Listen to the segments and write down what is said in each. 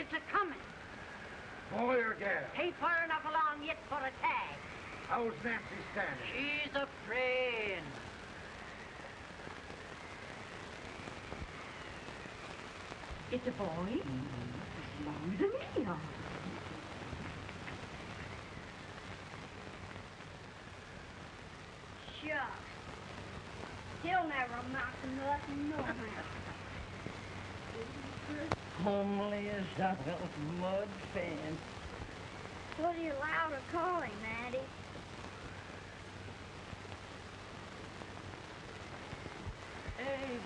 It's a-coming. Boy or gal? Ain't far enough along yet for a tag. How's Nancy standing? She's a friend. It's a boy. Long to me, all. Shucks. He'll never amount to nothing, no how. Homely as a mud fan. What are you allowed to call him, Maddie? Abraham.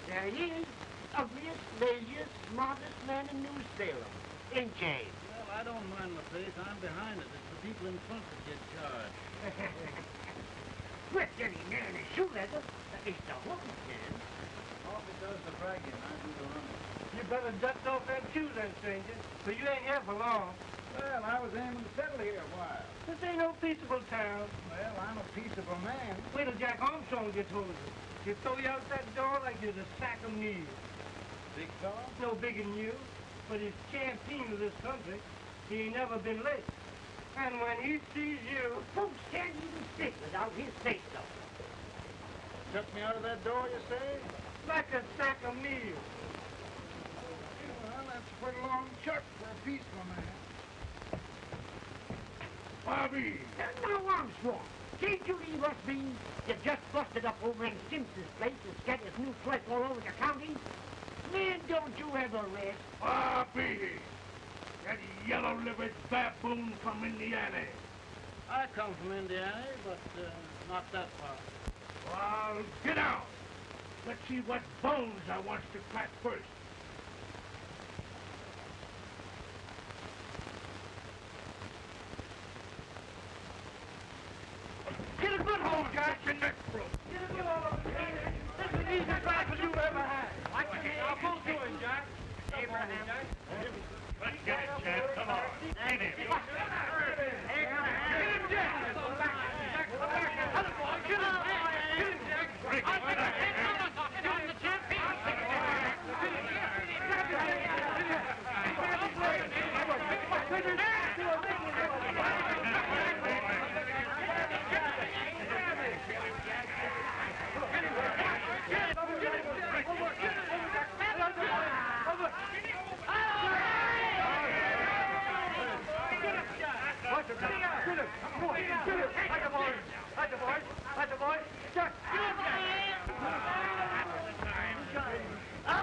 There he is, ugliest, laziest, smartest man in New Salem. Ain't Jay? Well, I don't mind my face. I'm behind it. It's the people in front that get charged. With any man in shoe leather, at least the horse can. All because the bragging, I do the running. You better dust off them shoes then, stranger, for you ain't here for long. Well, I was aiming to settle here a while. This ain't no peaceable town. Well, I'm a peaceable man. Wait till Jack Armstrong gets hold of you. He'll throw you out that door like you're a sack of meal. Big fellow? No bigger than you, but he's champion of this country. He ain't never been late. And when he sees you... Folks can't even speak without his say-so. Took me out of that door, you say? like a sack of meal. Well, that's a pretty long shot for a peaceful man. Bobby! Now, Armstrong, can't you leave us be? You just busted up over in Simpson's place and scattered new flesh all over the county. Man, don't you ever rest. Bobby! That yellow-livered baboon from Indiana. I come from Indiana, but not that far. Well, get out. Let's see what bones I want to crack first. Get a good hold, Jack. Your neck broke. Get a good hold of it. This is the easiest rifle you ever had. I'll pull to him, Jack. Abraham. Let's get it, Chad. Come on. Get him. Get him, Jack. Jack, come back here. Other boy, get him. Get him, Jack. I'll take the head out of the champion.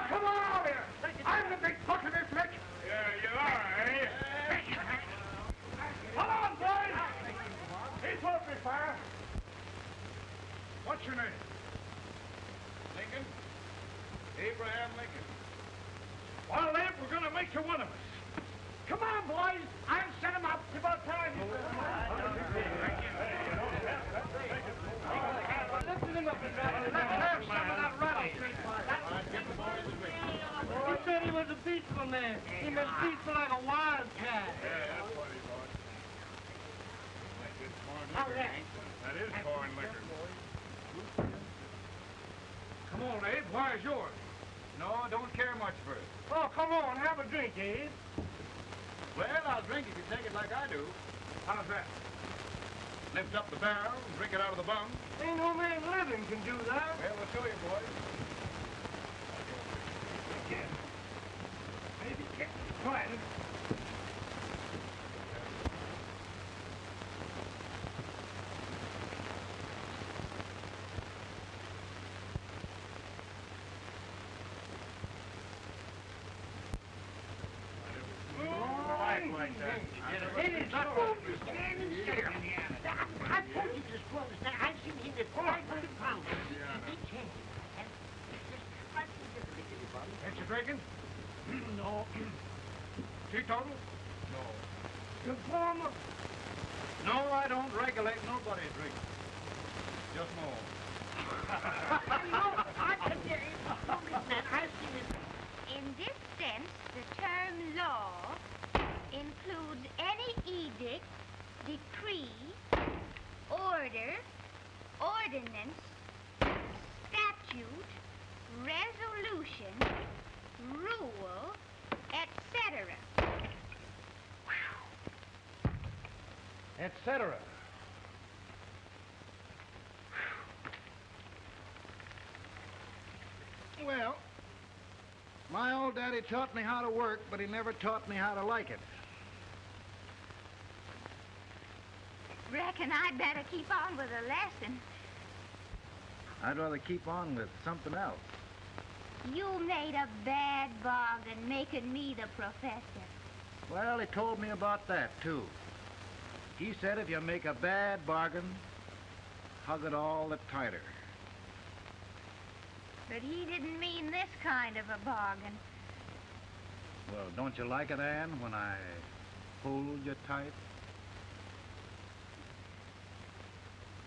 Come on over here! I'm the big puck of this lick! Yeah, you are, eh? Come on, boys! He's open fire! What's your name? Lincoln? Abraham Lincoln. Well, then, we're going to make you one of us. Come on, boys. I'll set him up. It's about time. Lift him up and drop him. Let's have some of that rattle. He said he was a peaceful man. He was peaceful like a wildcat. Yeah, that's what he was. Like this foreign liquor. That is foreign liquor. Come on, Abe. Where's yours? No, I don't care much for it. Oh, come on. Have a drink, Abe. Well, I'll drink if you take it like I do. How's that? Lift up the barrel and drink it out of the bung. Ain't no man living can do that. Well, we'll show you, boys. Maybe can't be quiet. Like that. It is not going to stand and stare. I told you this was that. I've seen him at 500 pounds. He can't. Ain't you drinking? No. Teetotal? No. Informer? No, I don't regulate nobody's drink. Just more. No, I can get it. No, man, I've seen it. In this sense, the term law includes any edict, decree, order, ordinance, statute, resolution, rule, etc. Etc. Well, my old daddy taught me how to work, but he never taught me how to like it. Reckon I'd better keep on with the lesson. I'd rather keep on with something else. You made a bad bargain making me the professor. Well, he told me about that, too. He said if you make a bad bargain, hug it all the tighter. But he didn't mean this kind of a bargain. Well, don't you like it, Ann, when I hold you tight?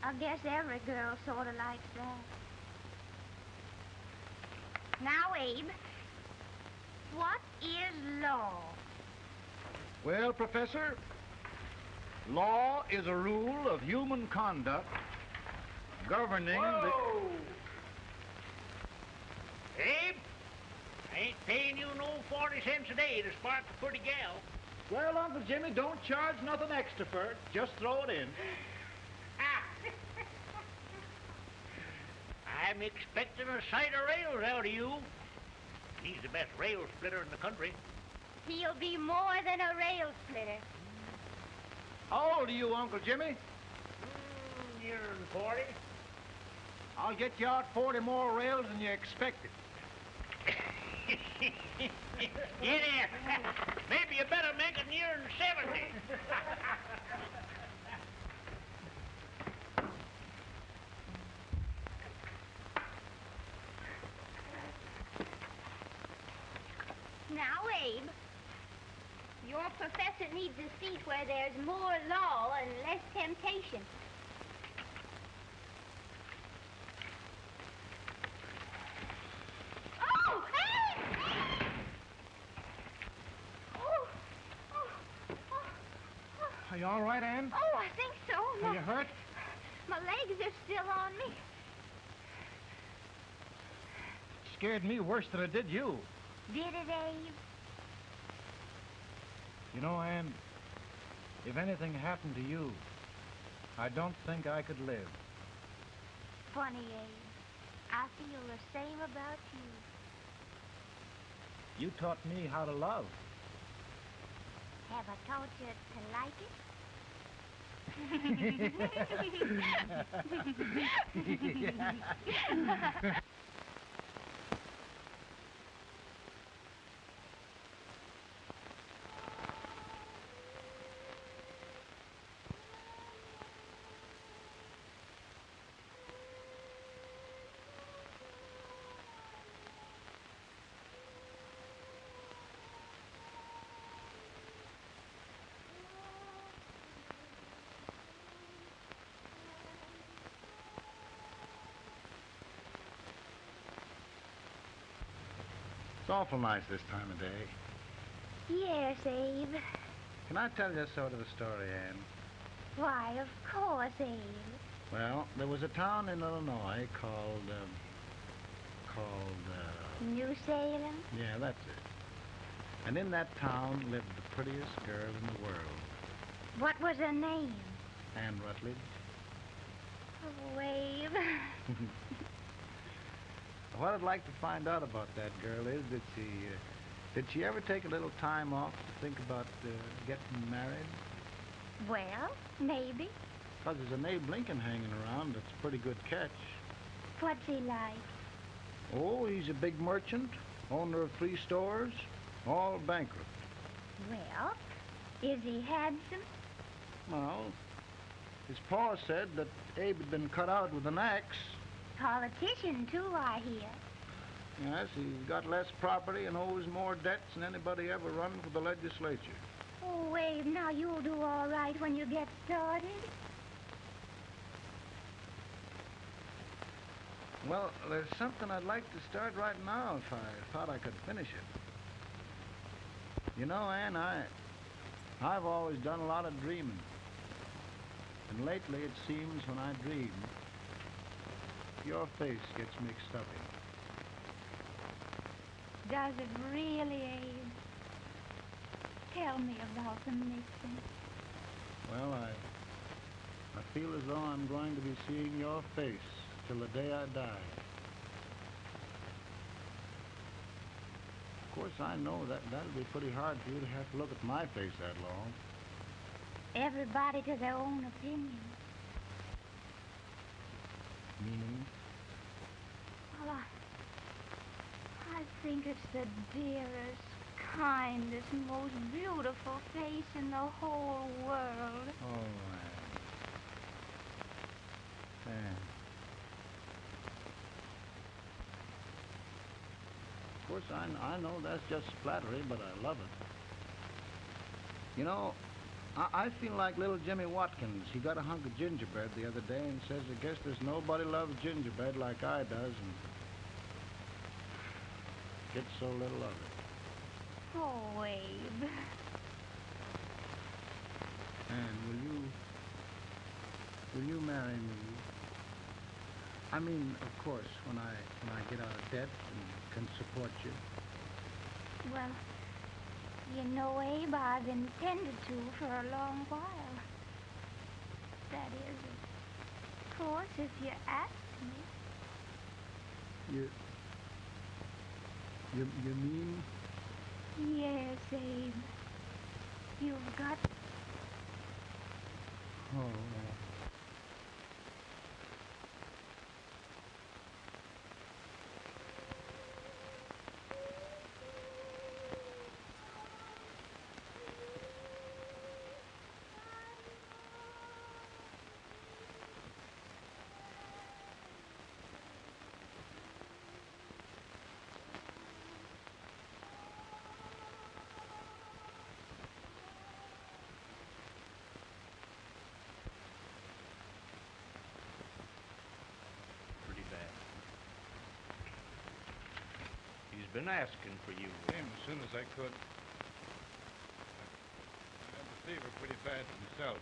I guess every girl sort of likes that. Now, Abe, what is law? Well, Professor, law is a rule of human conduct governing Whoa! Abe, I ain't paying you no 40 cents a day to spark a pretty gal. Well, Uncle Jimmy, don't charge nothing extra for it. Just throw it in. I'm expecting a sight of rails out of you. He's the best rail splitter in the country. He'll be more than a rail splitter. How old are you, Uncle Jimmy? Nearer than 40. I'll get you out 40 more rails than you expected. Get here. Maybe you better make it nearer than 70. Now, Abe, your professor needs a seat where there's more law and less temptation. Oh, Abe! Oh, oh, oh, oh. Are you all right, Ann? Oh, I think so. Are you hurt? My legs are still on me. Scared me worse than it did you. Did it, Abe? You know, Ann, if anything happened to you, I don't think I could live. Funny, Abe. I feel the same about you. You taught me how to love. Have I taught you to like it? It's awful nice this time of day. Yes, Abe. Can I tell you sort of a story, Ann? Why, of course, Abe. Well, there was a town in Illinois called, New Salem? yeah, that's it. And in that town lived the prettiest girl in the world, What was her name? Ann Rutledge. Oh, Abe. What I'd like to find out about that girl is did she ever take a little time off to think about getting married? Well, maybe. Because there's an Abe Lincoln hanging around that's a pretty good catch. What's he like? Oh, he's a big merchant, owner of 3 stores, all bankrupt. Well, is he handsome? Well, his pa said that Abe had been cut out with an axe. Politician, too, I hear. Yes, he's got less property and owes more debts than anybody ever run for the legislature. Oh, Abe, now you'll do all right when you get started. Well, there's something I'd like to start right now if I thought I could finish it. You know, Ann, I've always done a lot of dreaming. And lately it seems when I dream, your face gets mixed up in it. Does it really, Abe? Tell me about the mixing. Well, I feel as though I'm going to be seeing your face till the day I die. Of course, I know that'll be pretty hard for you to have to look at my face that long. Everybody to their own opinion. Meaning? Well, I think it's the dearest, kindest, most beautiful face in the whole world. Oh, Ann. Of course, I know that's just flattery, but I love it. You know, I feel like little Jimmy Watkins. He got a hunk of gingerbread the other day and says, I guess there's nobody loves gingerbread like I does, and gets so little of it. Oh, Abe. And will you marry me? I mean, of course, when I get out of debt and can support you. Well, you know, Abe, I've intended to for a long while. That is, of course, if you ask me. You mean? Yes, Abe. You've got... Oh, Pretty bad. He's been asking for you. Came as soon as I could. I had the fever pretty bad myself.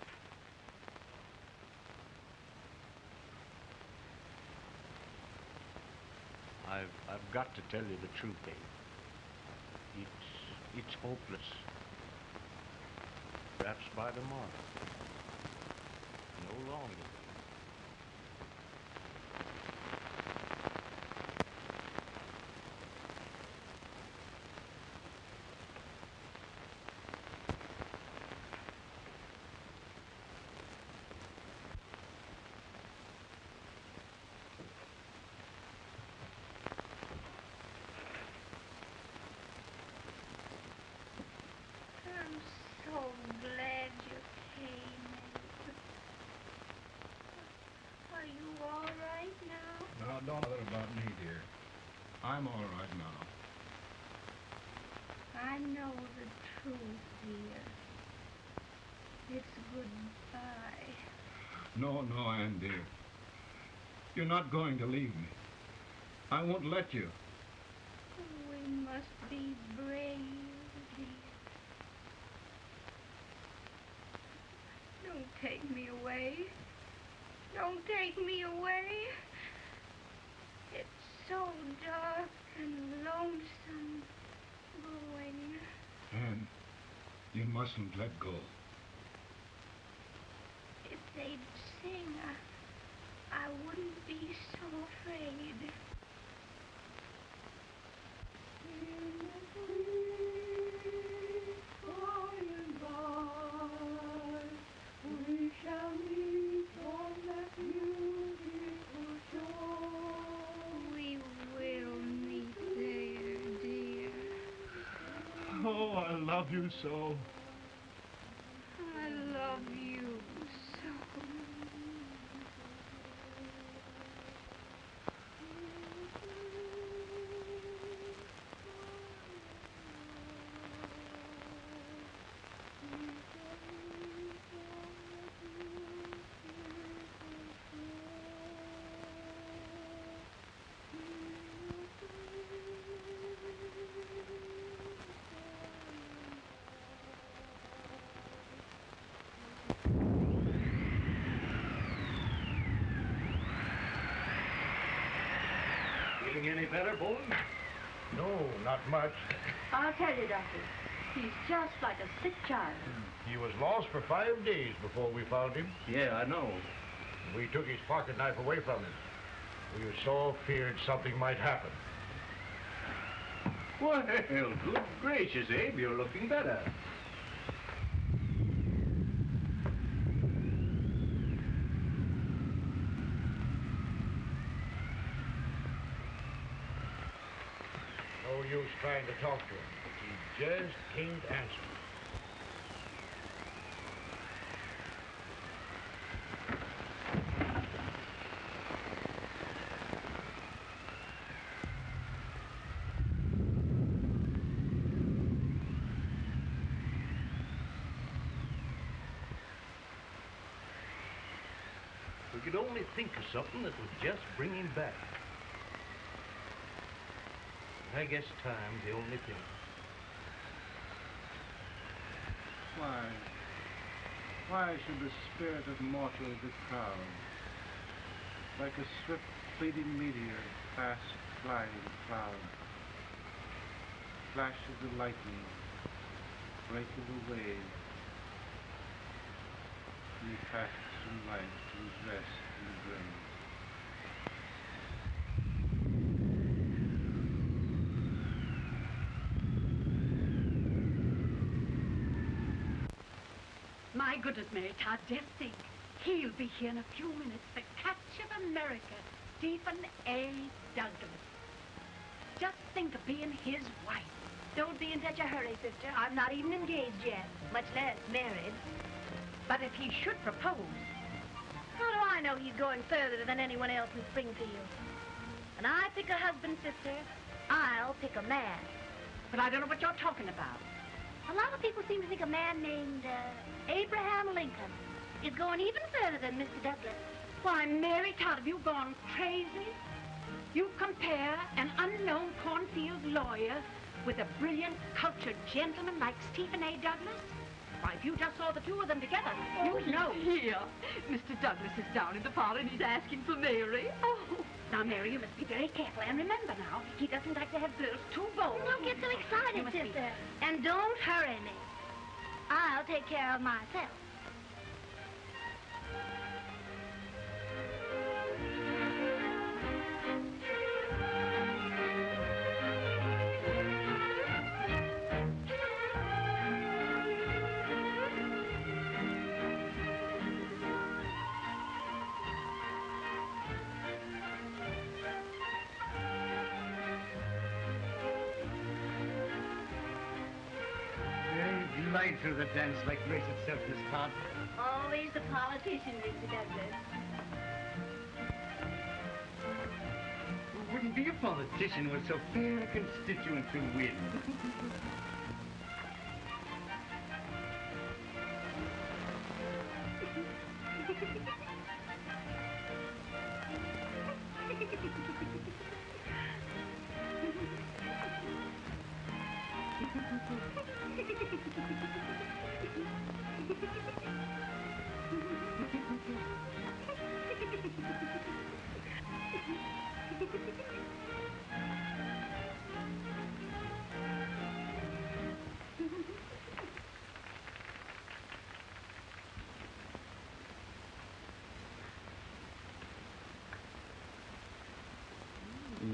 I've got to tell you the truth, Abe. It's hopeless. Perhaps by tomorrow. No longer. I'm so glad you came, Abe. Are you all right now? Now, don't bother about me, dear. I'm all right now. I know the truth, dear. It's goodbye. No, Ann, dear. You're not going to leave me. I won't let you. We must be brave, dear. Don't take me away. Don't take me away. It's so dark and lonesome going. Ann, you mustn't let go. If they'd sing, I wouldn't be so afraid. We shall meet on that beautiful shore. We will meet there, dear. Oh, I love you so. I love you so. looking any better, Bones? No, not much. I'll tell you, Doctor. He's just like a sick child. He was lost for 5 days before we found him. Yeah, I know. We took his pocket knife away from him. We were so feared something might happen. Well, good gracious, Abe, you're looking better. No use trying to talk to him. He just can't answer. We could only think of something that would just bring him back. I guess time's the only thing. Why should the spirit of mortals be proud? Like a swift fleeting meteor, fast flying cloud. Flashes the lightning, breaking the wave. And he passes from life to his rest in the grave. My goodness, Mary Todd, just think. He'll be here in a few minutes. The catch of America, Stephen A. Douglas. Just think of being his wife. Don't be in such a hurry, sister. I'm not even engaged yet, much less married. But if he should propose... How do I know he's going further than anyone else in Springfield? When I pick a husband, sister, I'll pick a man. But I don't know what you're talking about. A lot of people seem to think a man named Abraham Lincoln is going even further than Mr. Douglas. Why, Mary Todd, have you gone crazy? You compare an unknown cornfield lawyer with a brilliant, cultured gentleman like Stephen A. Douglas? Why, if you just saw the two of them together, you'd know. Here, Mr. Douglas is down in the parlor and he's asking for Mary. Oh. Now, Mary, you must be very careful. And remember now, he doesn't like to have girls too bold. Don't get so excited, sister. And don't hurry me. I'll take care of myself. Right through the dance like grace itself, Miss Todd. Always the politician, Mr. Douglas. Who wouldn't be a politician with so fair a constituent to win?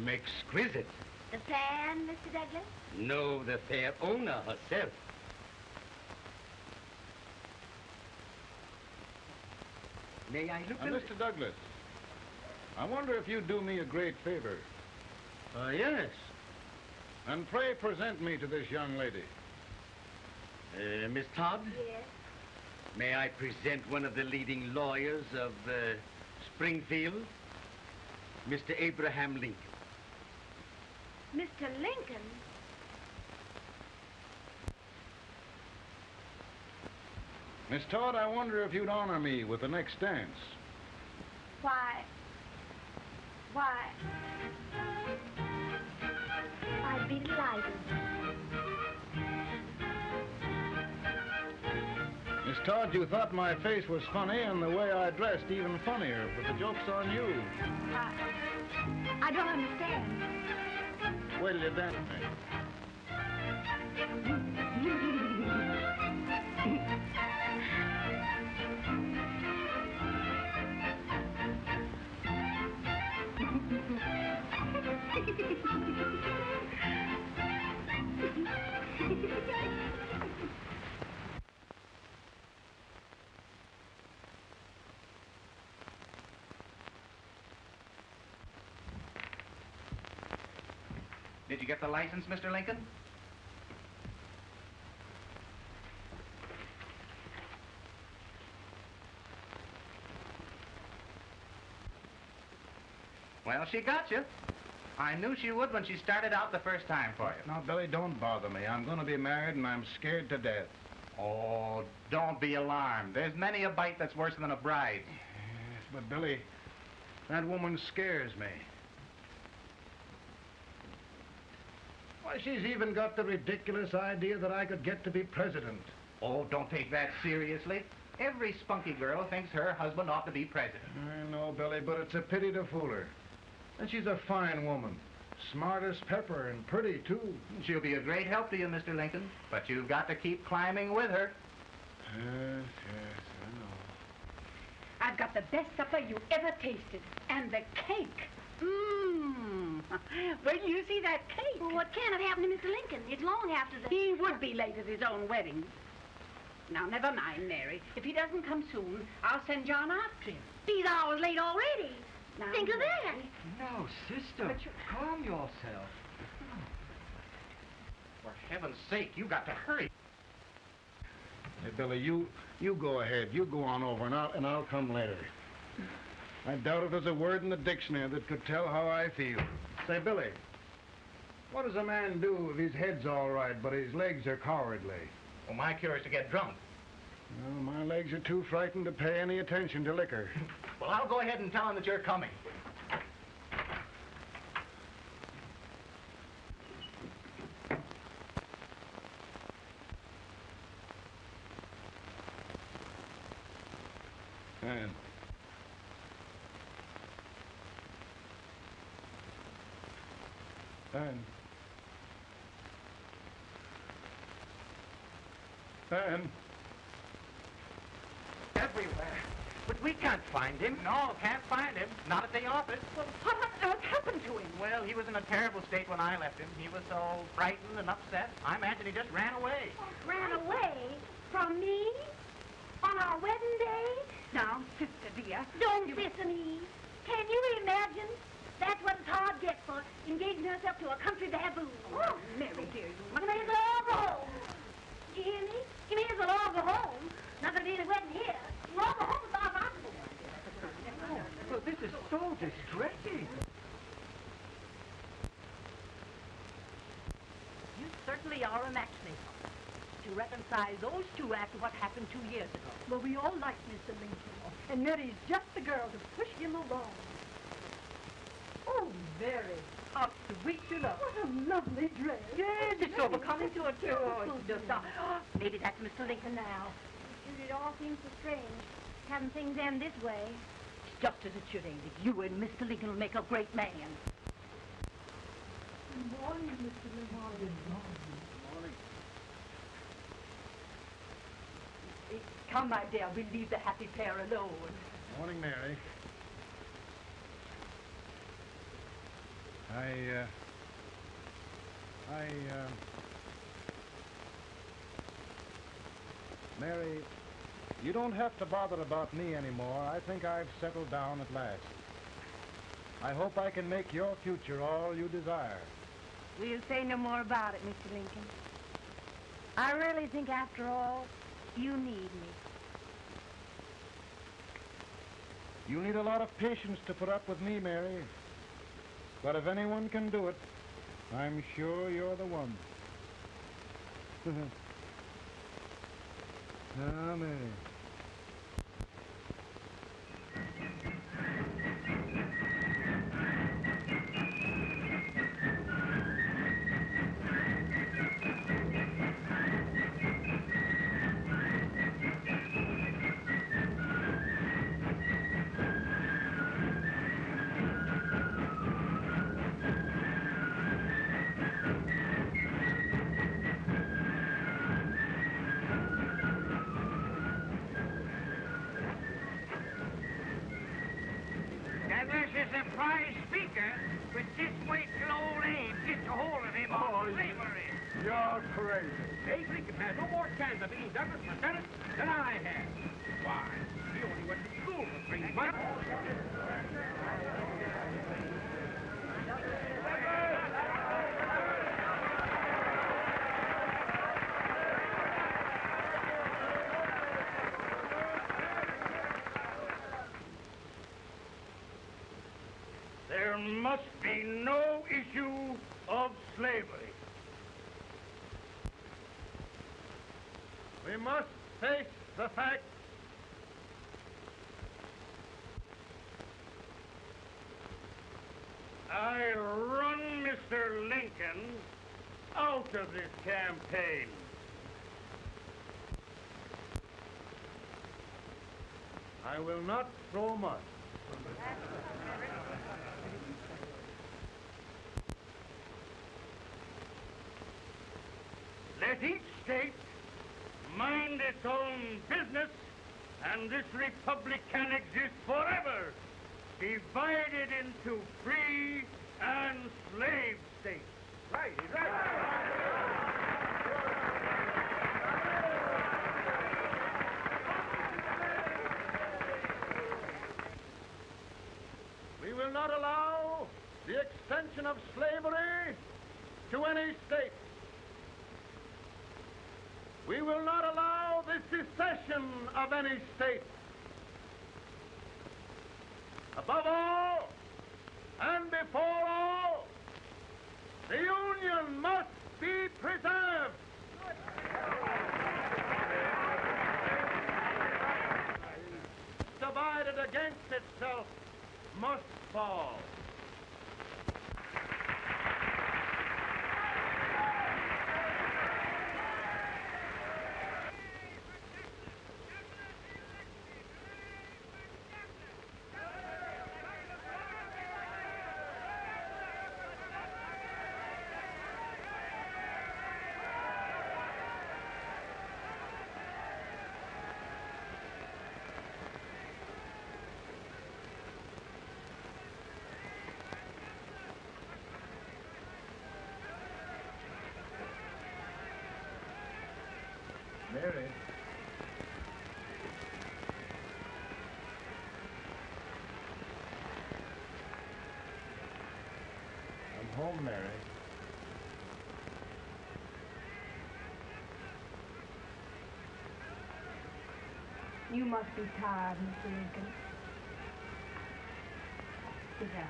Exquisite. The fan, Mr. Douglas? No, the fair owner herself. May I look at it? Mr. Douglas, I wonder if you'd do me a great favor. Yes. And pray present me to this young lady. Miss Todd? Yes. May I present one of the leading lawyers of Springfield, Mr. Abraham Lincoln. Mr. Lincoln? Miss Todd, I wonder if you'd honor me with the next dance. Why, I'd be delighted. Miss Todd, you thought my face was funny and the way I dressed even funnier, but the joke's on you. I don't understand. What'll you dance me? Did you get the license, Mr. Lincoln? Well, she got you. I knew she would when she started out the first time for you. Now, Billy, don't bother me. I'm going to be married, and I'm scared to death. Oh, don't be alarmed. There's many a bite that's worse than a bride. Yes, but, Billy, that woman scares me. Why, she's even got the ridiculous idea that I could get to be president. Oh, don't take that seriously. Every spunky girl thinks her husband ought to be president. I know, Billy, but it's a pity to fool her. And she's a fine woman. Smart as pepper and pretty, too. She'll be a great help to you, Mr. Lincoln. But you've got to keep climbing with her. Yes, I know. I've got the best supper you ever tasted. And the cake. Mmm. Well, you see that cake? Well, what can have happened to Mr. Lincoln? It's long after the... He would be late at his own wedding. Now, never mind, Mary. If he doesn't come soon, I'll send John after him. He's hours late already. Now, Think of that. No, sister. Calm yourself. For heaven's sake, you got to hurry. Hey, Billy, you go ahead. You go on over, and I'll come later. I doubt if there's a word in the dictionary that could tell how I feel. Say, Billy, what does a man do if his head's all right, but his legs are cowardly? Well, my cure is to get drunk. Well, my legs are too frightened to pay any attention to liquor. Well, I'll go ahead and tell him that you're coming. And Everywhere. But we can't find him. No, can't find him. Not at the office. Well, what on earth happened to him? Well, he was in a terrible state when I left him. He was so frightened and upset. I imagine he just ran away. Ran away? From me? On our wedding day? Now, sister dear. Don't listen to me. Can you imagine? That's what it's hard gets for engaging herself to a country baboon. Oh, Mary dear, you Well, may as well all go home. You hear me? You may as well all go home. Not gonna be any wedding here. You all go home as far as I'm concerned. Well, this is so distressing. You certainly are a matchmaker. To reconcile those two after what happened 2 years ago. Well, we all like Mr. Lincoln, and Mary's just the girl to push him along. Oh, Mary, how sweet you look. What a lovely dress. Yes, it's overcoming to her, too. Oh, it's just, Maybe that's Mr. Lincoln now. It all seems so strange, having things end this way. It's just as it should end. You and Mr. Lincoln will make a great man. Good morning, Mr. Lincoln. Good morning. Come, my dear, we'll leave the happy pair alone. Morning, Mary. Mary, you don't have to bother about me anymore. I think I've settled down at last. I hope I can make your future all you desire. We'll say no more about it, Mr. Lincoln. I really think, after all, you need me. You need a lot of patience to put up with me, Mary. But if anyone can do it, I'm sure you're the one. Ah, Mary. the prize speaker, but this way till old Abe gets a hold of him on slavery. You're crazy. Abe Lincoln had no more chance of being Douglas for Senate than I had. Why, he only went to school for 3 months. There must be no issue of slavery. We must face the fact I run Mr. Lincoln out of this campaign. I will not throw mud. Let each state mind its own business, and this republic can exist forever, divided into free and slave states. Right, is that We will not allow the extension of slavery to any state. We will not allow the secession of any state. Above all, and before all, the Union must be preserved. Divided against itself must fall. Mary. I'm home, Mary. You must be tired, Mr. Lincoln. Sit down.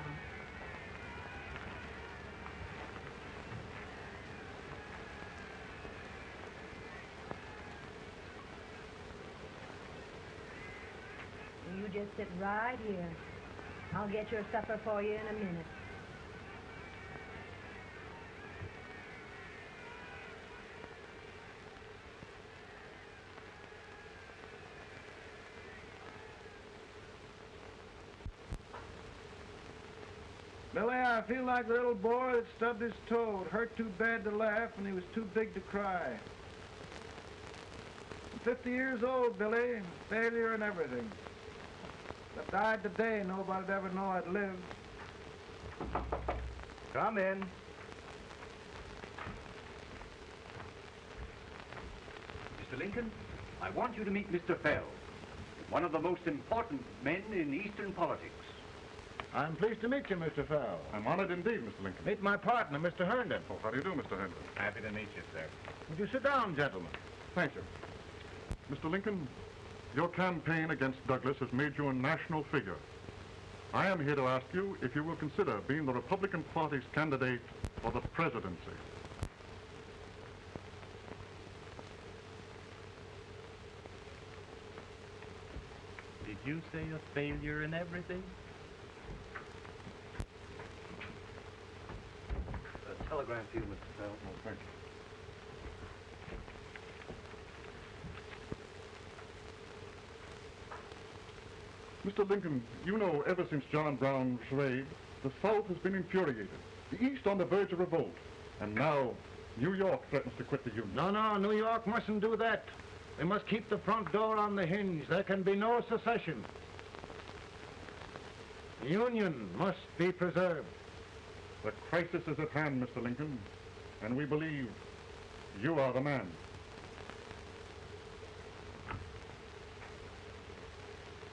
You just sit right here. I'll get your supper for you in a minute. Billy, I feel like the little boy that stubbed his toe. It hurt too bad to laugh, and he was too big to cry. I'm 50 years old, Billy. Failure and everything. If I died today, nobody'd ever know I'd lived. Come in. Mr. Lincoln, I want you to meet Mr. Fell, one of the most important men in Eastern politics. I'm pleased to meet you, Mr. Fell. I'm honored indeed, Mr. Lincoln. Meet my partner, Mr. Herndon. Oh, how do you do, Mr. Herndon? Happy to meet you, sir. Would you sit down, gentlemen? Thank you. Mr. Lincoln, your campaign against Douglas has made you a national figure. I am here to ask you if you will consider being the Republican Party's candidate for the presidency. Did you say a failure in everything? A telegram for you, Mr. Fell. Oh, thank you. Mr. Lincoln, you know ever since John Brown's raid, the South has been infuriated, the East on the verge of revolt, and now New York threatens to quit the Union. No, New York mustn't do that. They must keep the front door on the hinge. There can be no secession. The Union must be preserved. The crisis is at hand, Mr. Lincoln, and we believe you are the man.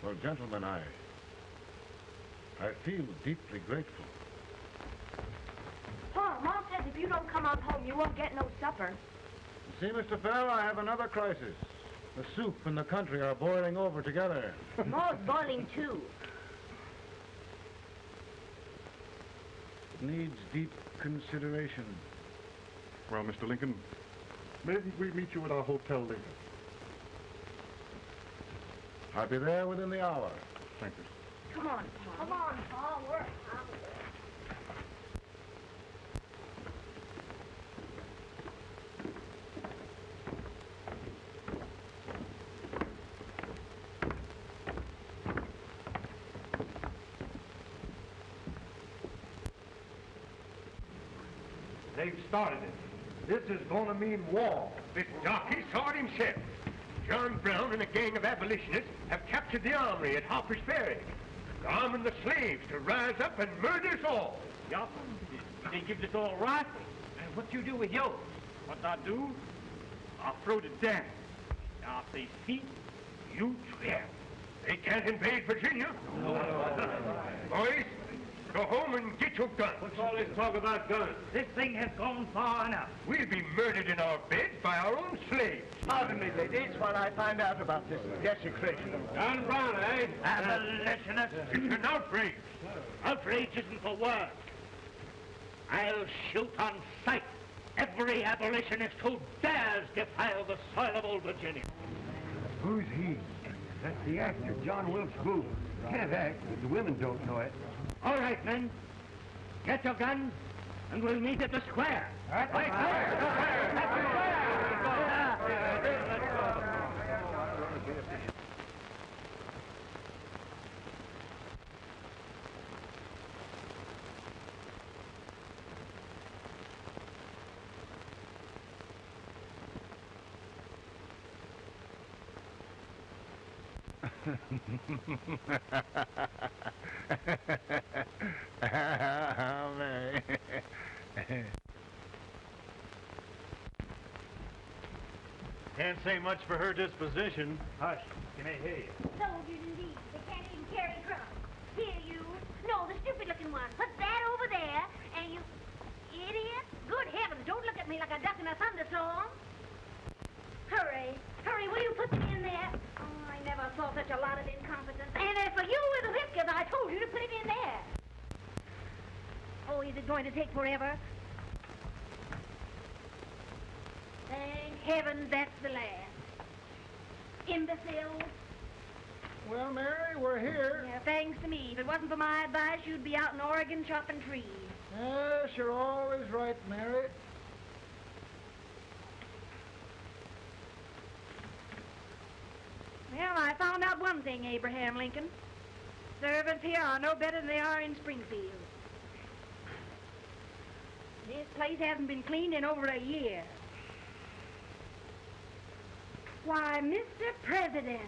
Well, gentlemen, I feel deeply grateful. Pa, Mom says if you don't come on home, you won't get no supper. See, Mr. Farrell, I have another crisis. The soup and the country are boiling over together. Ma's boiling too. It needs deep consideration. Well, Mr. Lincoln, maybe we meet you at our hotel later. I'll be there within the hour. Thank you. Come on, Pa. Come on, Pa. We're They've started it. This is going to mean war. This darky saw it himself. John Brown and a gang of abolitionists have captured the armory at Harper's Ferry. They're arming the slaves to rise up and murder us all. Yup. They give us all rifles. And what you do with yours? What I do? I throw it down. Now, if they see, You swear they can't invade Virginia? Boys, go home and get your guns. what's all this talk about guns? This thing has gone far enough. We'll be murdered in our beds by our own slaves. Pardon me, ladies, while I find out about this desecration. John Brown, eh? Abolitionists, it's an outrage. Outrage isn't the word. I'll shoot on sight every abolitionist who dares defile the soil of old Virginia. Who's he? That's the actor, John Wilkes Booth. Can't act, but the women don't know it. All right, men. Get your guns, and we'll meet at the square. Can't say much for her disposition. Hush, can I hear you? Soldiers indeed. They can't even carry drums. Here, you. No, the stupid-looking one. Put that over there, and you... Idiot. Good heavens, don't look at me like a duck in a thunderstorm. Hurry. Hurry, will you put them in there? Oh, I never saw such a lot of incompetence. And as for you with the whiskers, I told you to put it in there. Oh, is it going to take forever? Thank heavens that's the last. Imbeciles. Well, Mary, we're here. Yeah, thanks to me. If it wasn't for my advice, you'd be out in Oregon chopping trees. Yes, you're always right, Mary. Well, I found out one thing, Abraham Lincoln. Servants here are no better than they are in Springfield. This place hasn't been cleaned in over a year. Why, Mr. President.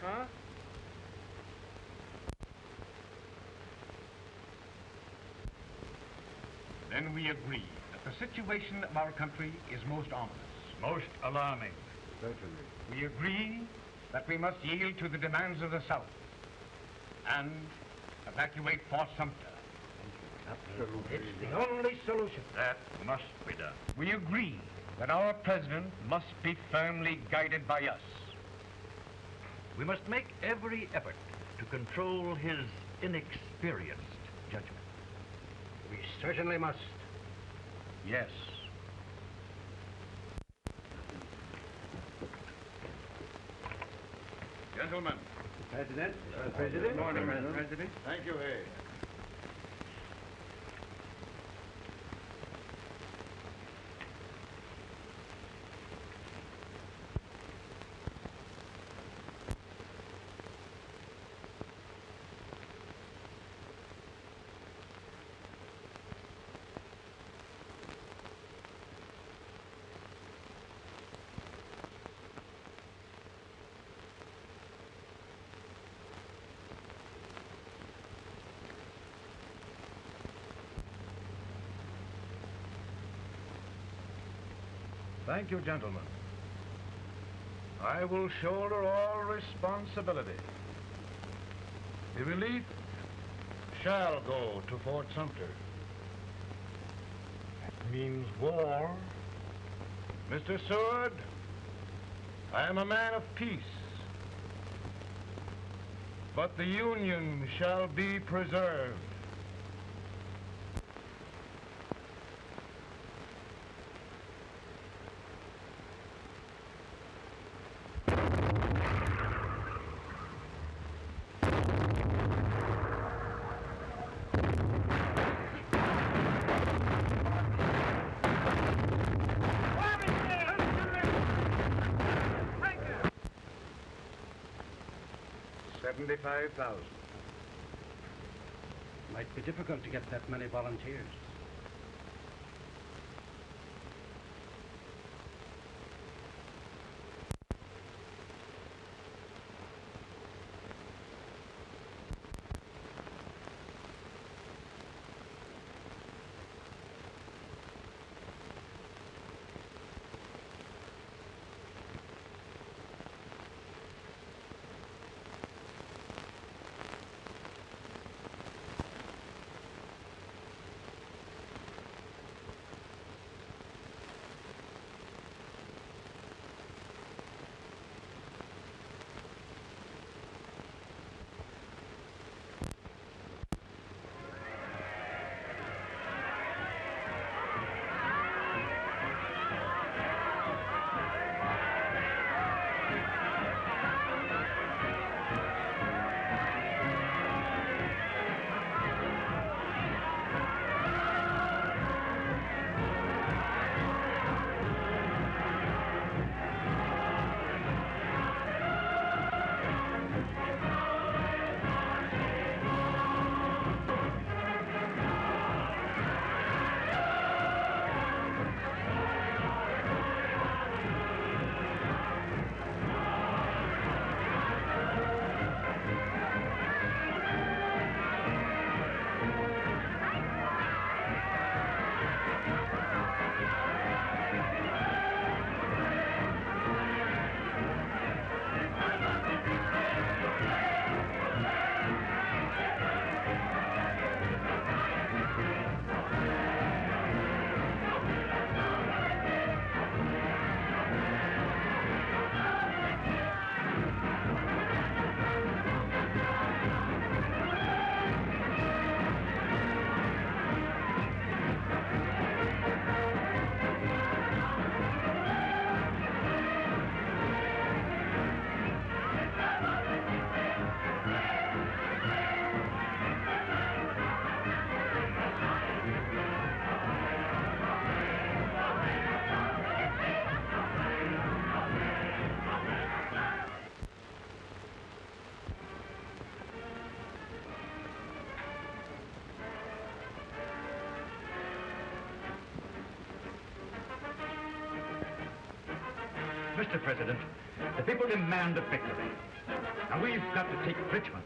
Huh? Then we agree that the situation of our country is most ominous. Most alarming. Certainly. We agree that we must yield to the demands of the South and evacuate Fort Sumter. Absolutely. It's the only solution. That must be done. We agree that our president must be firmly guided by us. We must make every effort to control his inexperienced judgment. We certainly must. Yes. Gentlemen. President. President. Good morning, President. Thank you, Hay. Thank you, gentlemen. I will shoulder all responsibility. The relief shall go to Fort Sumter. That means war. Mr. Seward, I am a man of peace. But the Union shall be preserved. $75,000. Might be difficult to get that many volunteers. Mr. President, the people demand a victory. Now we've got to take Richmond.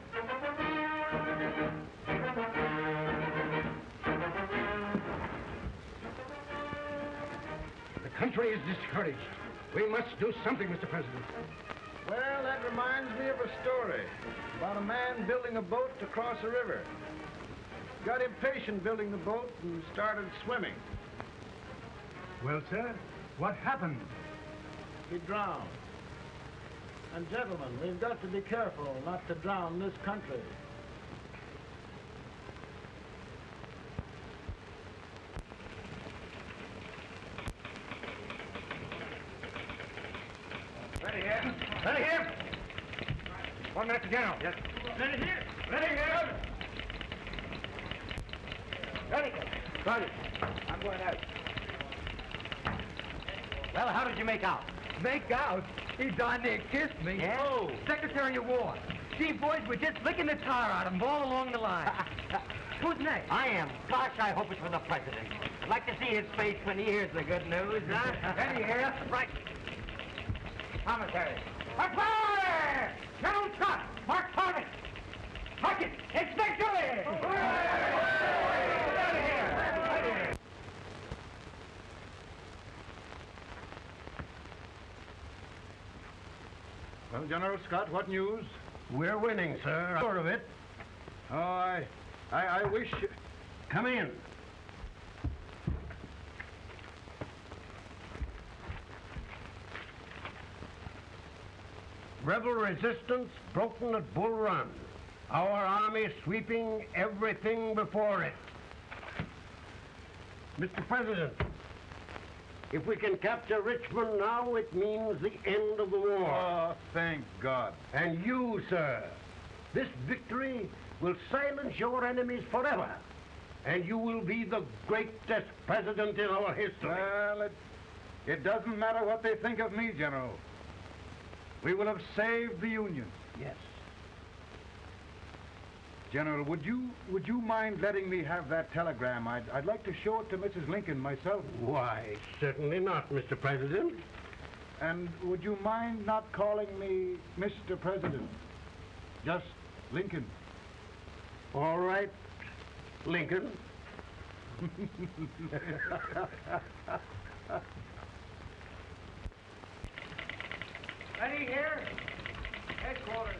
The country is discouraged. We must do something, Mr. President. Well, that reminds me of a story about a man building a boat to cross a river. Got impatient building the boat and started swimming. Well, sir, what happened? He drowned. And gentlemen, we've got to be careful not to drown this country. Ready here. Ready here. One minute to general. Yes. Ready here. Ready here. Ready. Ready. I'm going out. Well, how did you make out? Make out? He darn near kissed me. Yeah? Oh. Secretary of War. See, boys, we're just licking the tar out of him all along the line. Who's next? I am. Gosh, I hope it's for the president. I'd like to see his face when he hears the good news, huh? Ready here. Right. Commissary. Fire! General Scott! Mark Target! Mark it! It's victory! Well, General Scott, what news? We're winning, sir. I'm sure of it. Oh, I wish... Come in. Rebel resistance broken at Bull Run. Our army sweeping everything before it. Mr. President, if we can capture Richmond now, it means the end of the war. Oh, thank God. And you, sir, this victory will silence your enemies forever. And you will be the greatest president in our history. Well, it doesn't matter what they think of me, General. We will have saved the Union. Yes. General, would you mind letting me have that telegram? I'd like to show it to Mrs. Lincoln myself. Why, certainly not, Mr. President. And would you mind not calling me Mr. President? Just Lincoln. All right, Lincoln. Ready here? Headquarters.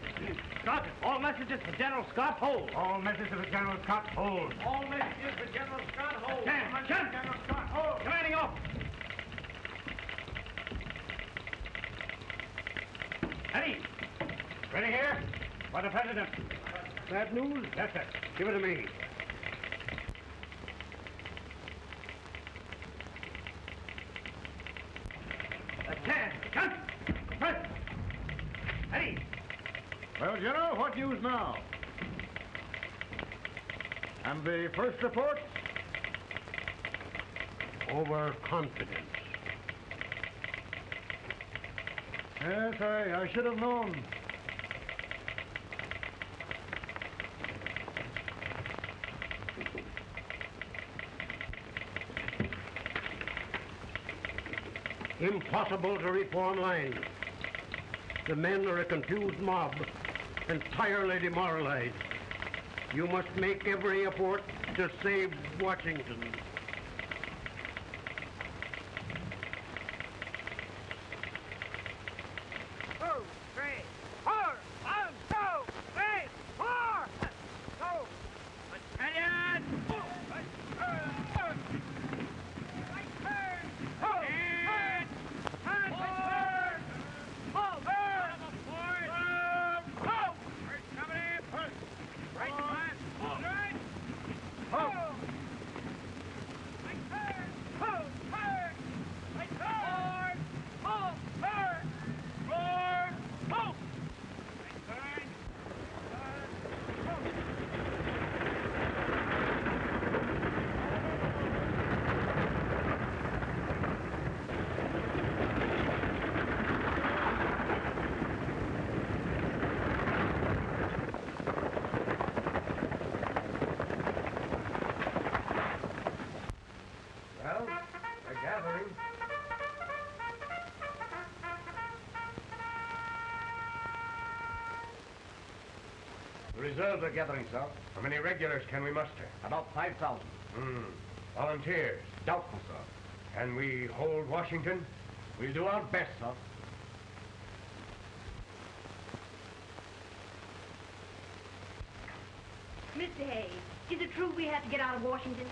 Sergeant, all messages for General Scott, hold. All messages for General Scott, hold. All messages for General Scott, hold. Stand. General Scott, hold. Commanding officer. Ready? Ready here? For the President. Bad news? Yes, sir. Give it to me. Attention! President. Ready? Well, General, what news now? And the first report? Overconfidence. Yes, I should have known. Impossible to reform lines. The men are a confused mob, entirely demoralized. You must make every effort to save Washington. The reserves are gathering, sir. How many regulars can we muster? About 5,000. Volunteers? Doubtful, sir. Can we hold Washington? We'll do our best, sir. Mr. Hayes, is it true we have to get out of Washington?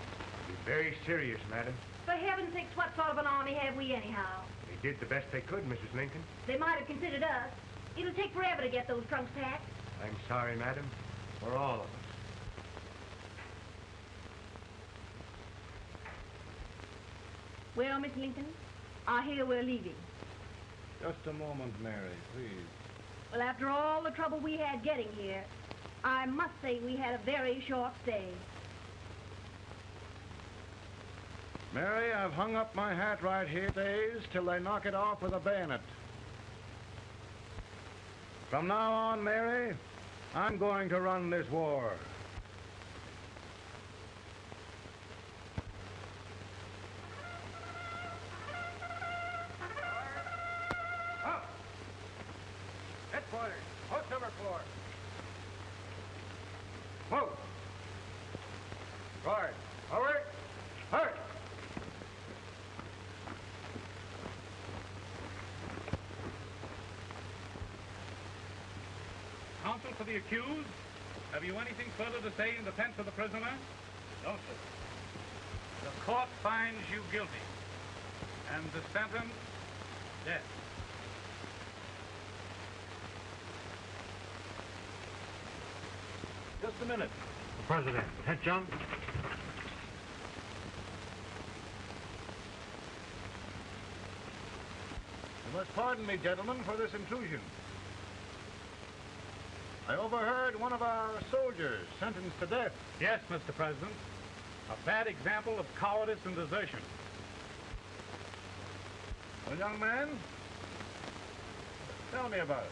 It's very serious, madam. For heaven's sakes, what sort of an army have we anyhow? They did the best they could, Mrs. Lincoln. They might have considered us. It'll take forever to get those trunks packed. I'm sorry, madam, for all of us. Well, Miss Lincoln, I hear we're leaving. Just a moment, Mary, please. Well, after all the trouble we had getting here, I must say we had a very short stay. Mary, I've hung up my hat right here days till they knock it off with a bayonet. From now on, Mary, I'm going to run this war. Up! Headquarters, post number 4. Move! Guard, forward, hurry! Counsel for the accused, have you anything further to say in defense of the prisoner? No, sir. The court finds you guilty, and the sentence, death. Just a minute. The President. Attention. You must pardon me, gentlemen, for this intrusion. I overheard one of our soldiers sentenced to death. Yes, Mr. President. A bad example of cowardice and desertion. Well, young man, tell me about it.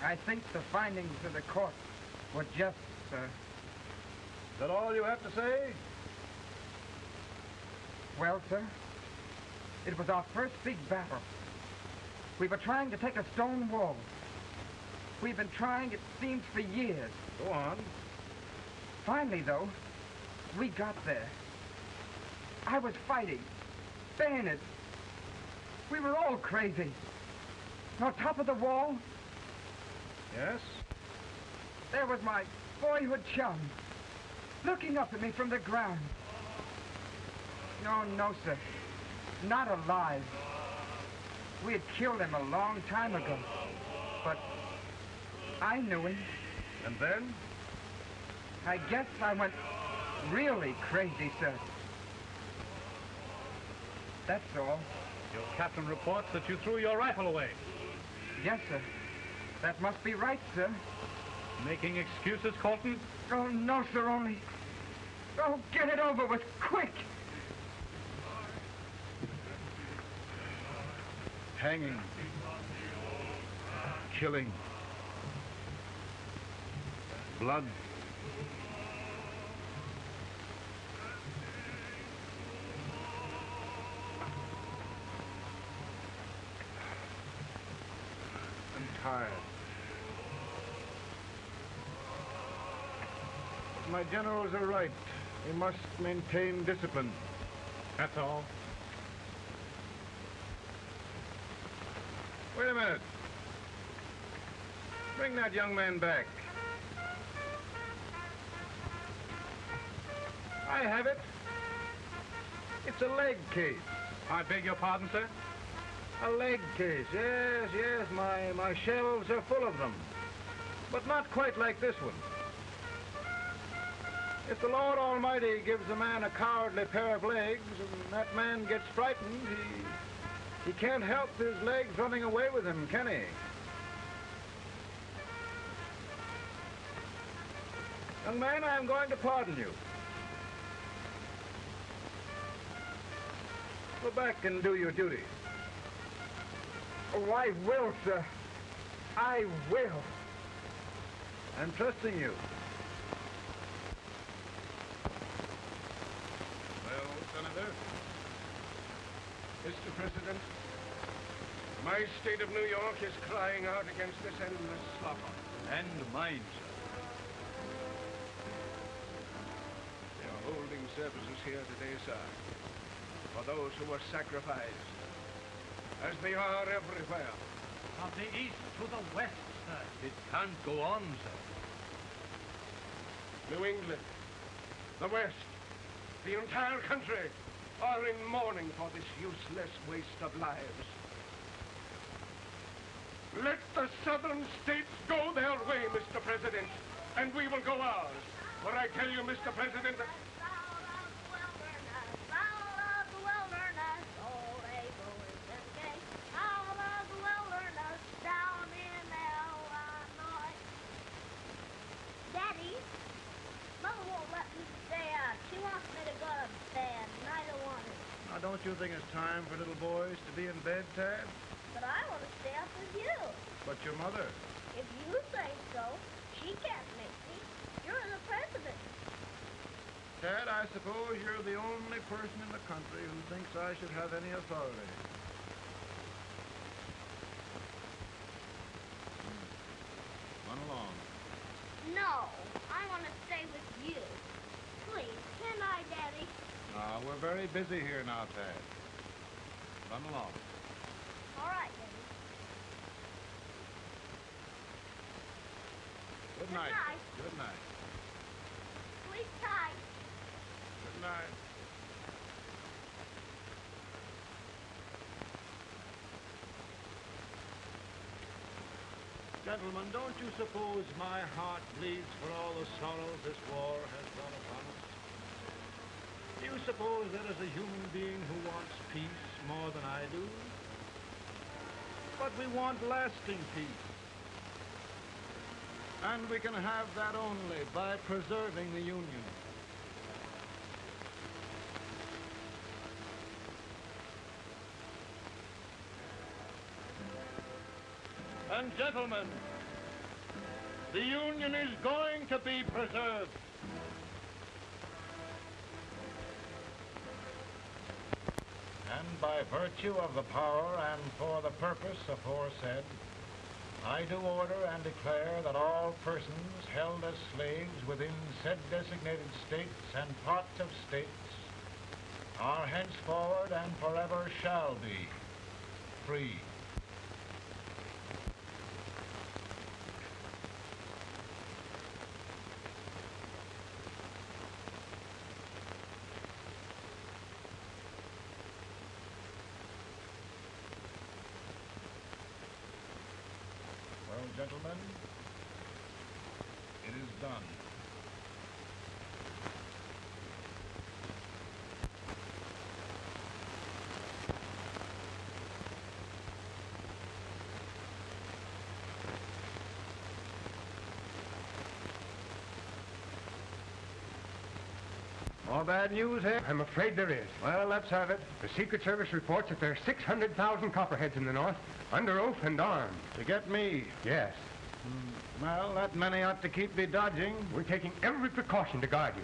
I think the findings of the court were just, sir. Is that all you have to say? Well, sir, it was our first big battle. We were trying to take a stone wall. We've been trying, it seems, for years. Go on. Finally, though, we got there. I was fighting, bayonets. We were all crazy. On top of the wall, yes, there was my boyhood chum, looking up at me from the ground. No, sir. Not alive. We had killed him a long time ago. But I knew him. And then? I guess I went really crazy, sir. That's all. Your captain reports that you threw your rifle away. Yes, sir. That must be right, sir. Making excuses, Colton? Oh, no, sir, only... Oh, get it over with, quick! Hanging. Killing. Blood. I'm tired. My generals are right. We must maintain discipline. That's all. Wait a minute. Bring that young man back. I have it. It's a leg case. I beg your pardon, sir? A leg case, yes. My shelves are full of them. But not quite like this one. If the Lord Almighty gives a man a cowardly pair of legs and that man gets frightened, he can't help his legs running away with him, can he? Young man, I'm going to pardon you. Go back and do your duty. Oh, I will, sir. I will. I'm trusting you. Well, Senator, Mr. President, my state of New York is crying out against this endless slaughter. And mine, sir. They are holding services here today, sir, for those who were sacrificed, as they are everywhere. From the east to the west, sir. It can't go on, sir. New England, the West, the entire country are in mourning for this useless waste of lives. Let the southern states go their way, Mr. President, and we will go ours. For I tell you, Mr. President, Daddy, Mother won't let me stay out. She wants me to go to bed, and I don't want to. Now, don't you think it's time for little boys to be in bed, Tad? But I want to stay up with you. But your mother. If you say so, she can't make me. You're the president. Tad, I suppose you're the only person in the country who thinks I should have any authority. Run along. No, I want to stay with you. Please, can I, Daddy? We're very busy here now, Tad. Run along. All right, Daddy. Good night. Good night. Good night. Sleep tight. Good night. Gentlemen, don't you suppose my heart bleeds for all the sorrows this war has brought upon us? Do you suppose there is a human being who wants peace more than I do? But we want lasting peace. And we can have that only by preserving the Union. And gentlemen, the Union is going to be preserved. And by virtue of the power and for the purpose aforesaid, I do order and declare that all persons held as slaves within said designated states and parts of states are henceforward and forever shall be free. Gentlemen, it is done. More bad news here? I'm afraid there is. Well, let's have it. The Secret Service reports that there are 600,000 copperheads in the north, under oath and armed. To get me? Yes. Well, that many ought to keep me dodging. We're taking every precaution to guard you.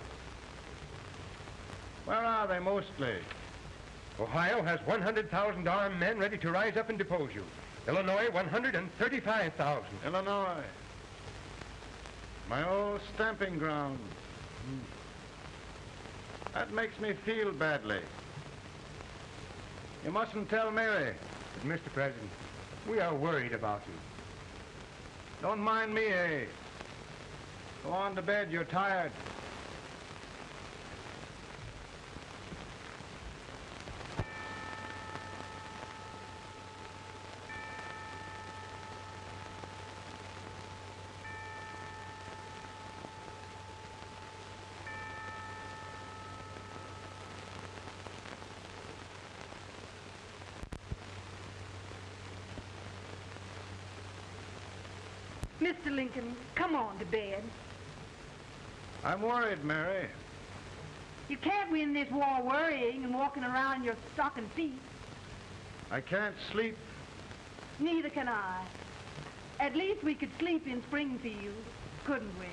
Where are they mostly? Ohio has 100,000 armed men ready to rise up and depose you. Illinois, 135,000. Illinois. My old stamping ground. That makes me feel badly. You mustn't tell Mary. But, Mr. President, we are worried about you. Don't mind me, eh? Go on to bed. You're tired. Mr. Lincoln, come on to bed. I'm worried, Mary. You can't win this war worrying and walking around in your stocking feet. I can't sleep. Neither can I. At least we could sleep in Springfield, couldn't we?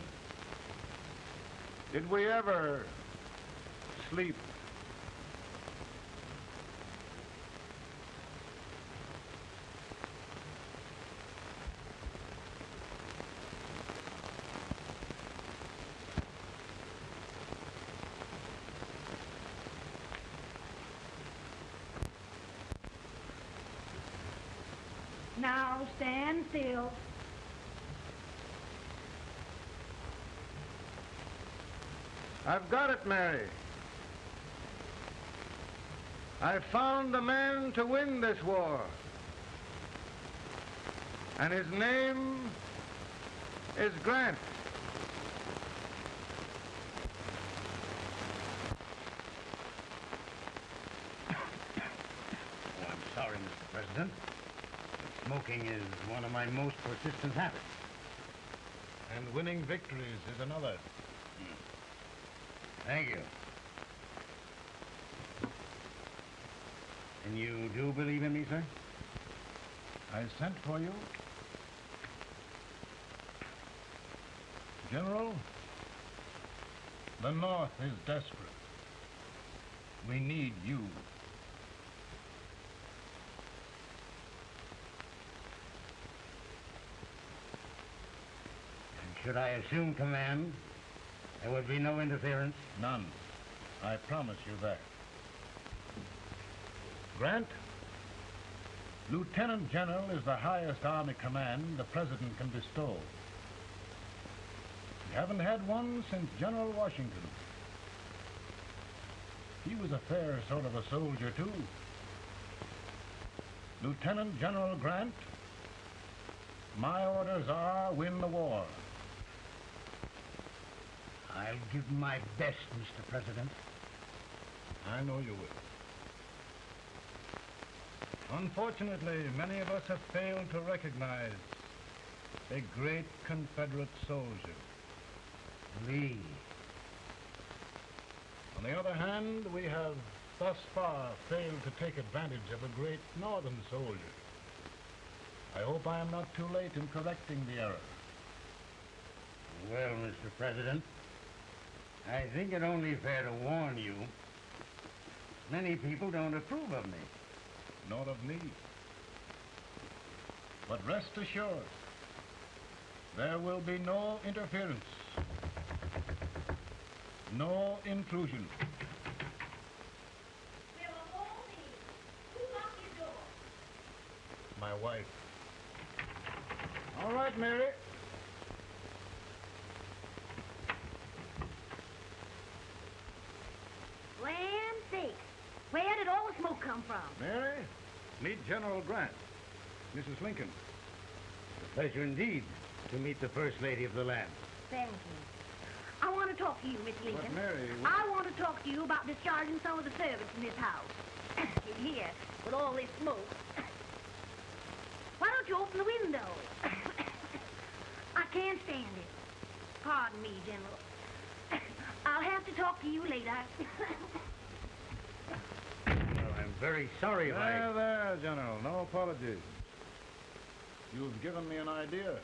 Did we ever sleep? Now stand still. I've got it, Mary. I've found the man to win this war. And his name is Grant. Oh, I'm sorry, Mr. President. Smoking is one of my most persistent habits. And winning victories is another. Thank you. And you do believe in me, sir? I sent for you. General, the North is desperate. We need you. And should I assume command, there would be no interference? None. I promise you that. Grant, Lieutenant General is the highest army command the President can bestow. We haven't had one since General Washington. He was a fair sort of a soldier, too. Lieutenant General Grant, my orders are win the war. I'll give my best, Mr. President. I know you will. Unfortunately, many of us have failed to recognize a great Confederate soldier, Lee. On the other hand, we have thus far failed to take advantage of a great Northern soldier. I hope I am not too late in correcting the error. Well, Mr. President, I think it only fair to warn you. Many people don't approve of me. Nor of me. But rest assured, there will be no interference, no intrusion. My wife. All right, Mary. Land sakes, where did all the smoke come from? Mary, meet General Grant, Mrs. Lincoln. It's a pleasure indeed to meet the First Lady of the land. Thank you. I want to talk to you, Miss Lincoln. But Mary... I want to talk to you about discharging some of the servants in this house. In here, with all this smoke. Why don't you open the window? I can't stand it. Pardon me, General. I'll have to talk to you later. Well, I'm very sorry if There, General. No apologies. You've given me an idea.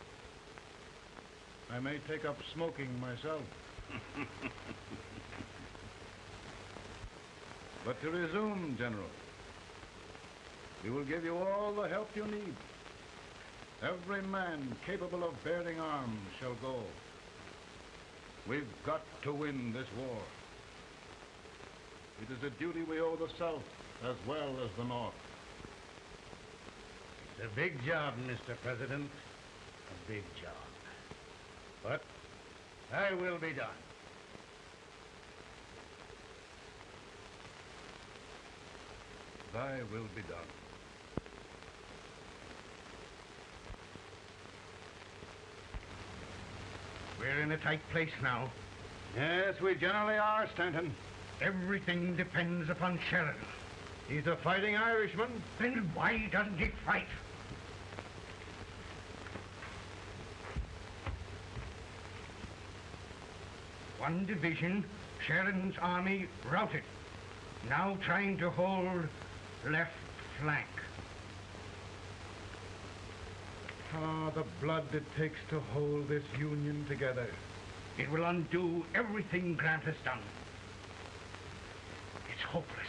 I may take up smoking myself. But to resume, General, we will give you all the help you need. Every man capable of bearing arms shall go. We've got to win this war. It is a duty we owe the South as well as the North. It's a big job, Mr. President. A big job. But I will be done. Thy will be done. We're in a tight place now. Yes, we generally are, Stanton. Everything depends upon Sheridan. He's a fighting Irishman. Then why doesn't he fight? One division, Sheridan's army, routed. Now trying to hold left flank. Ah, the blood it takes to hold this Union together. It will undo everything Grant has done. It's hopeless.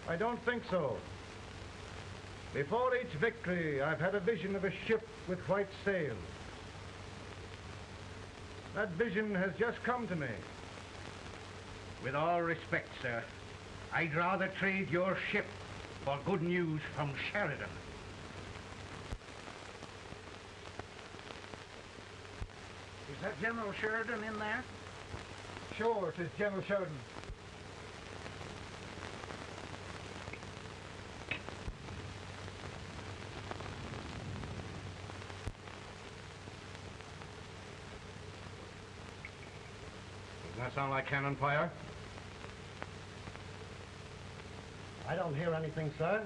I don't think so. Before each victory, I've had a vision of a ship with white sails. That vision has just come to me. With all respect, sir, I'd rather trade your ship for good news from Sheridan. Is that General Sheridan in there? Sure, it is General Sheridan. Doesn't that sound like cannon fire? I don't hear anything, sir.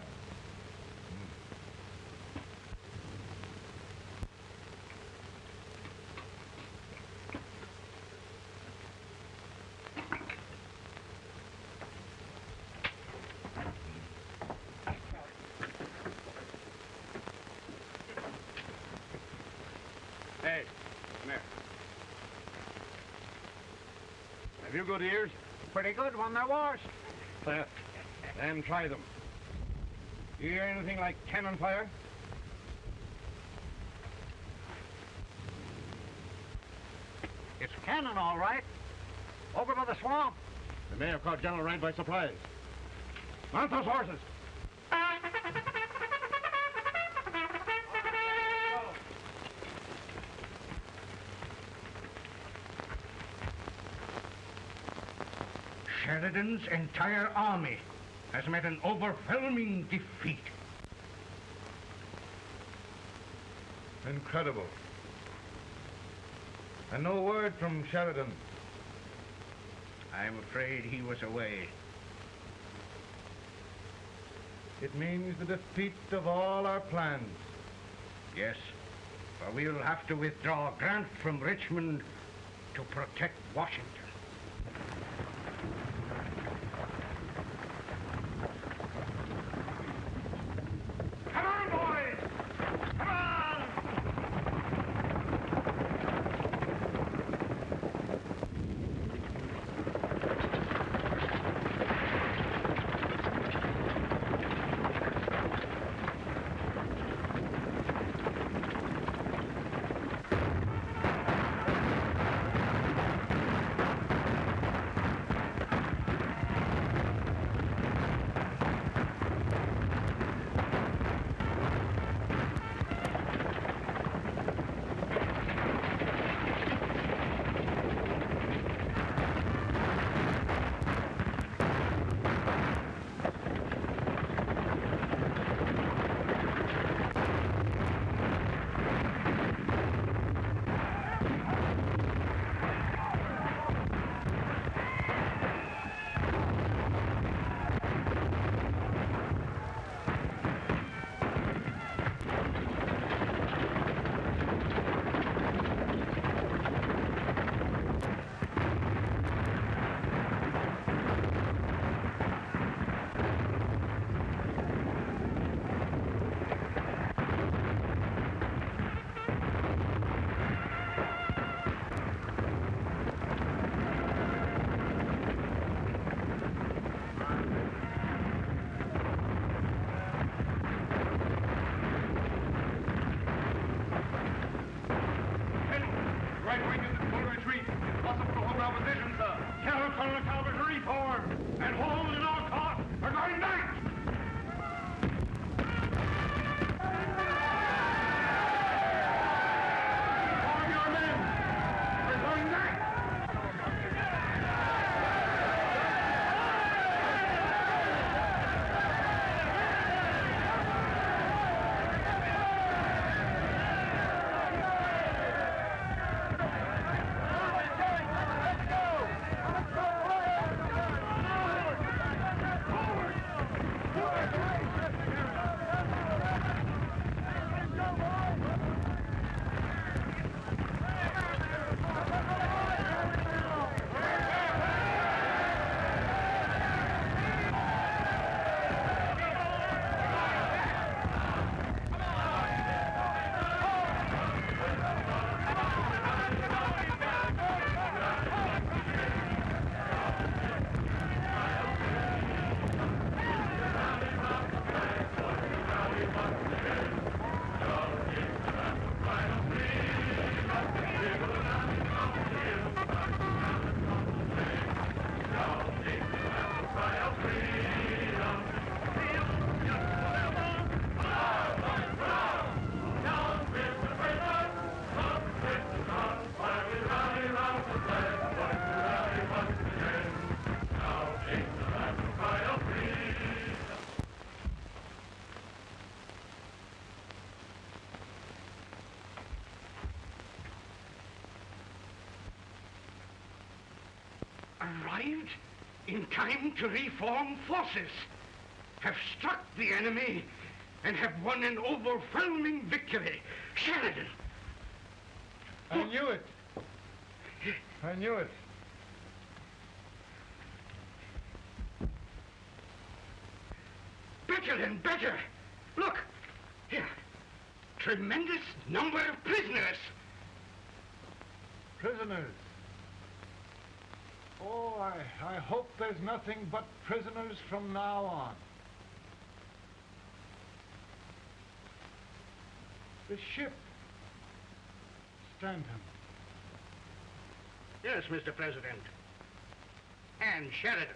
Hey, come here. Have you good ears? Pretty good when they're washed. Then try them. You hear anything like cannon fire? It's cannon, all right. Over by the swamp. They may have caught General Grant by surprise. Mount those horses. Sheridan's entire army has met an overwhelming defeat. Incredible. And no word from Sheridan. I'm afraid he was away. It means the defeat of all our plans. Yes, for we'll have to withdraw Grant from Richmond to protect Washington. Come on, boys! Come on! Arrived in time to reform forces, have struck the enemy, and have won an overwhelming victory. Sheridan! I knew it. I knew it. Better and better. Look, here. Tremendous number of prisoners. Prisoners? Oh, I hope there's nothing but prisoners from now on. The ship. Stanton. Yes, Mr. President. And Sheridan.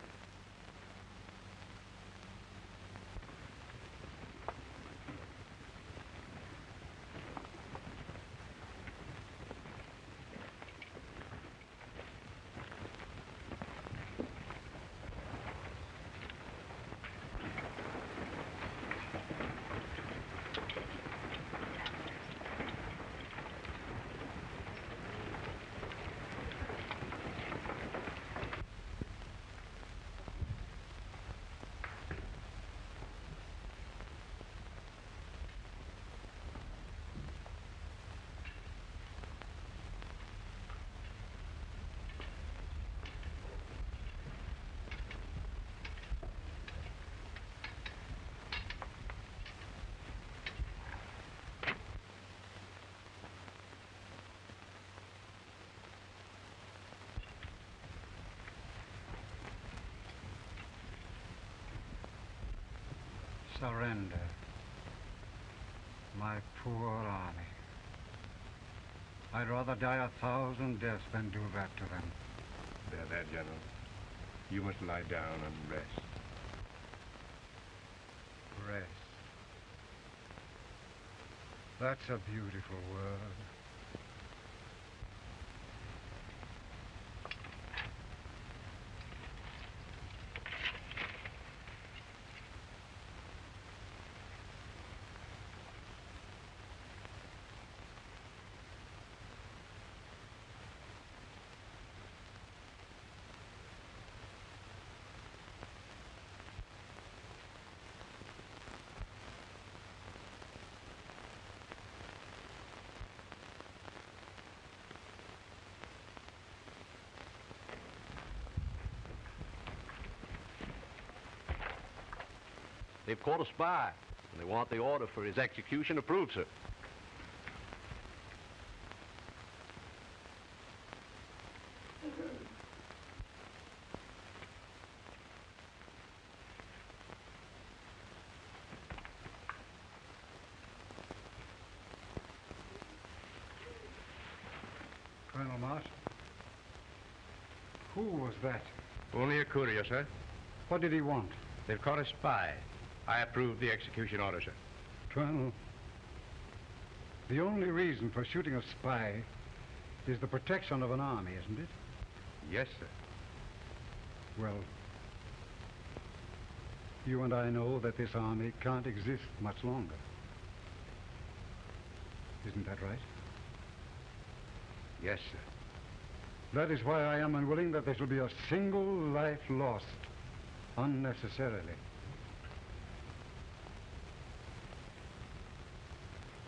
Surrender. My poor army. I'd rather die 1,000 deaths than do that to them. Bear that, General. You must lie down and rest. Rest. That's a beautiful word. They've caught a spy, and they want the order for his execution approved, sir. Colonel Marshall, who was that? Only a courier, sir. What did he want? They've caught a spy. I approve the execution order, sir. Colonel, the only reason for shooting a spy is the protection of an army, isn't it? Yes, sir. Well, you and I know that this army can't exist much longer. Isn't that right? Yes, sir. That is why I am unwilling that there shall be a single life lost unnecessarily.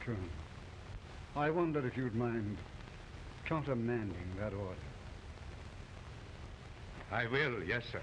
Colonel, I wonder if you'd mind countermanding that order. I will, yes, sir.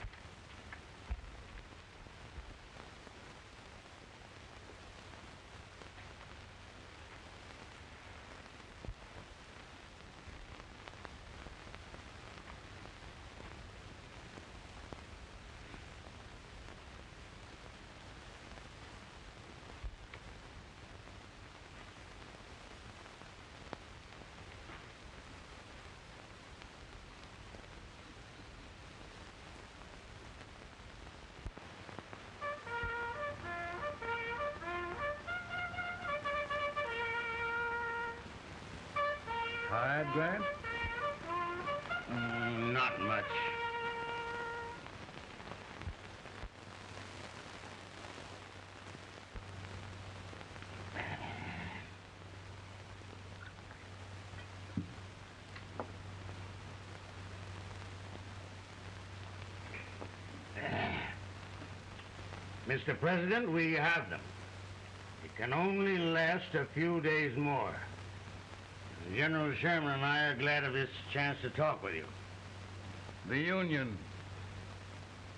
Tired, Grant? Not much. Mr. President, we have them. It can only last a few days more. General Sherman and I are glad of this chance to talk with you. The Union.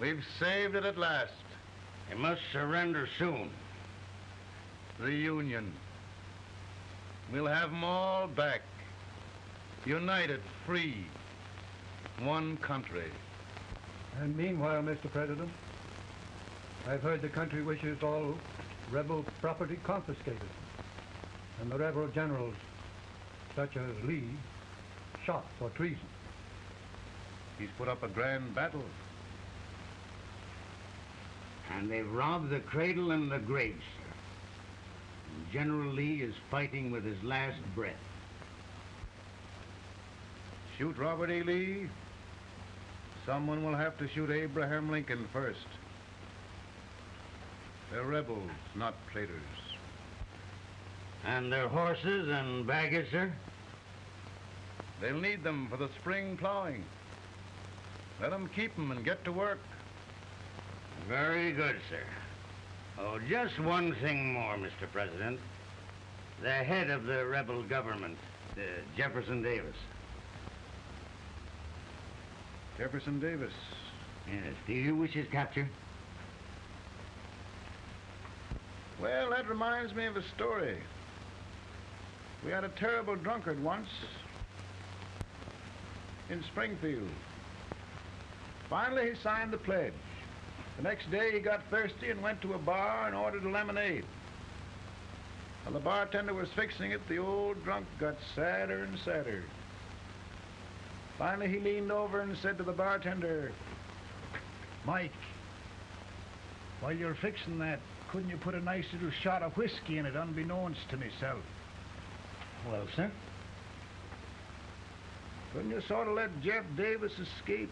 We've saved it at last. You must surrender soon. The Union. We'll have them all back. United, free. One country. And meanwhile, Mr. President, I've heard the country wishes all rebel property confiscated, and the rebel generals, such as Lee, shot for treason. He's put up a grand battle. And they've robbed the cradle and the grave, sir. And General Lee is fighting with his last breath. Shoot Robert E. Lee? Someone will have to shoot Abraham Lincoln first. They're rebels, not traitors. And their horses and baggage, sir? They'll need them for the spring plowing. Let them keep them and get to work. Very good, sir. Oh, just one thing more, Mr. President. The head of the rebel government, Jefferson Davis. Jefferson Davis? Yes. Do you wish his capture? Well, that reminds me of a story. We had a terrible drunkard once in Springfield. Finally, he signed the pledge The next day he got thirsty and went to a bar and ordered a lemonade. While the bartender was fixing it, the old drunk got sadder and sadder. Finally he leaned over and said to the bartender, "Mike, while you're fixing that, couldn't you put a nice little shot of whiskey in it unbeknownst to myself?" Well, sir? Couldn't you sort of let Jeff Davis escape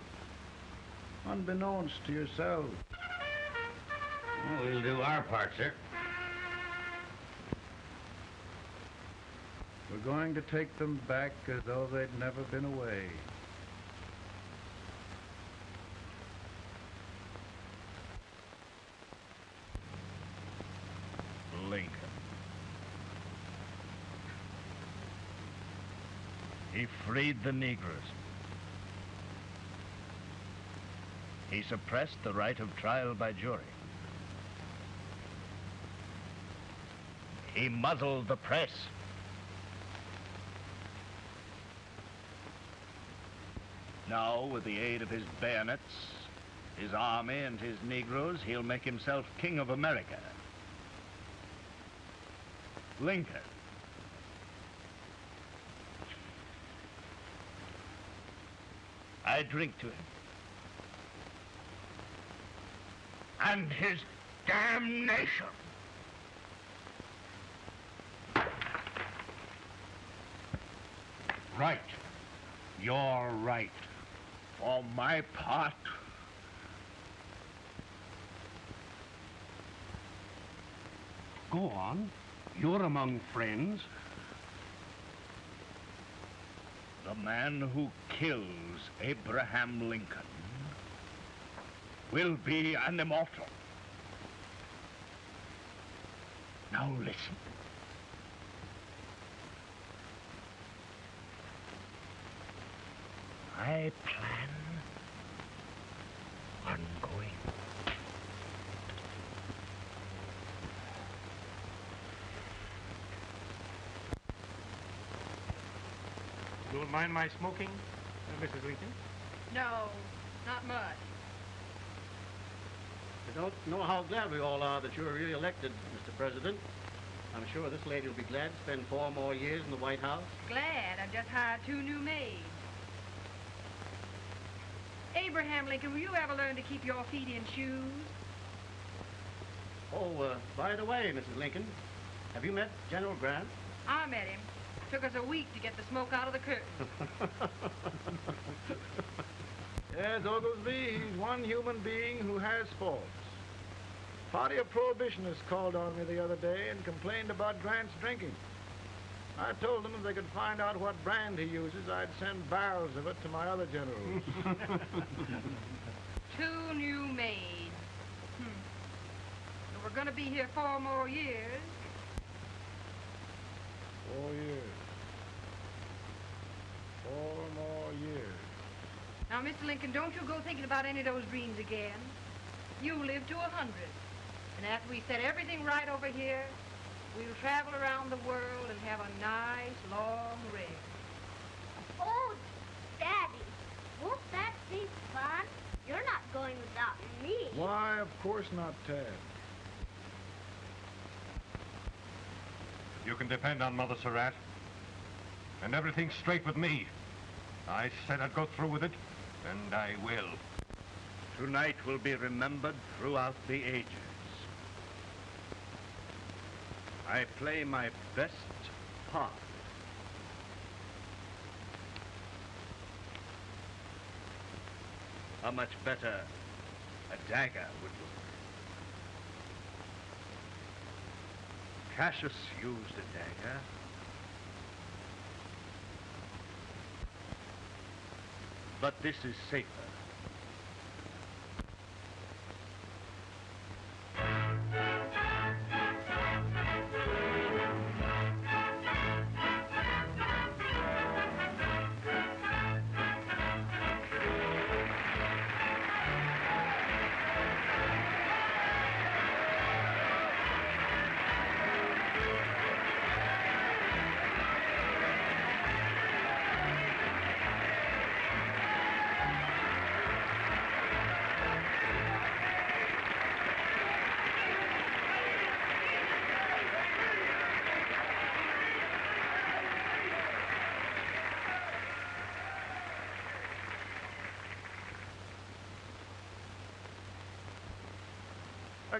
unbeknownst to yourself? Well, we'll do our part, sir. We're going to take them back as though they'd never been away. Lincoln. He freed the Negroes. He suppressed the right of trial by jury. He muzzled the press. Now, with the aid of his bayonets, his army, and his Negroes, he'll make himself king of America. Lincoln. I drink to him. And his damnation. Right. You're right. For my part, Go on. You're among friends. the man who kills Abraham Lincoln will be an immortal. Now listen. I plan on going. You don't mind my smoking, Mrs. Lincoln? No, not much. I don't know how glad we all are that you're re-elected, Mr. President. I'm sure this lady will be glad to spend 4 more years in the White House. Glad. I've just hired 2 new maids. Abraham Lincoln, will you ever learn to keep your feet in shoes? Oh, by the way, Mrs. Lincoln, have you met General Grant? I met him. Took us a week to get the smoke out of the curtain. Yes, Oglesby, he's one human being who has faults. A party of prohibitionists called on me the other day and complained about Grant's drinking. I told them if they could find out what brand he uses, I'd send barrels of it to my other generals. 2 new maids. So we're going to be here 4 more years. 4 years. 4 more years. Now, Mr. Lincoln, don't you go thinking about any of those dreams again. You live to 100. And after we set everything right over here, we'll travel around the world and have a nice, long rest. Oh, Daddy, won't that be fun? You're not going without me. Why, of course not, Tad. You can depend on Mother Surratt. And everything's straight with me. I said I'd go through with it, and I will. Tonight will be remembered throughout the ages. I play my best part. How much better a dagger would look. Cassius used a dagger. But this is safer.